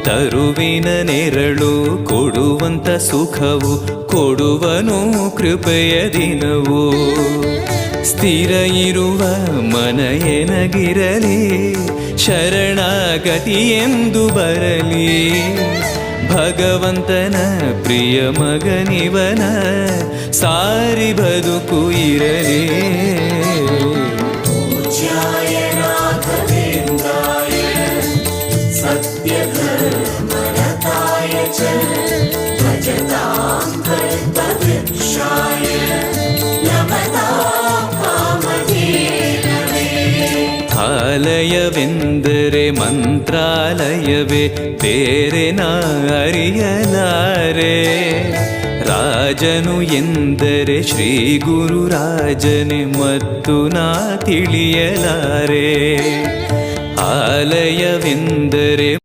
ತರುವಿನ ನೆರಳು ಕೊಡುವಂತ ಸುಖವು ಕೊಡುವನು ಕೃಪೆಯ ದಿನವು. ಸ್ಥಿರ ಇರುವ ಮನ ಎನಗಿರಲಿ ಶರಣಾಗತಿ ಎಂದು ಬರಲಿ. ಭಗವಂತನ ಪ್ರಿಯ ಮಗನಿವನ ಸಾರಿ ಬದುಕು ಇರಲಿ. ಆಲಯವೆಂದರೆ ಮಂತ್ರಾಲಯವೇ ಬೇರೆ ನಾ ಅರಿಯಲಾರೆ. ರಾಜನು ಎಂದರೆ ಶ್ರೀ ಗುರುರಾಜನೇ ಮತ್ತು ನಾ ತಿಳಿಯಲಾರೆ. ಆಲಯವೆಂದರೆ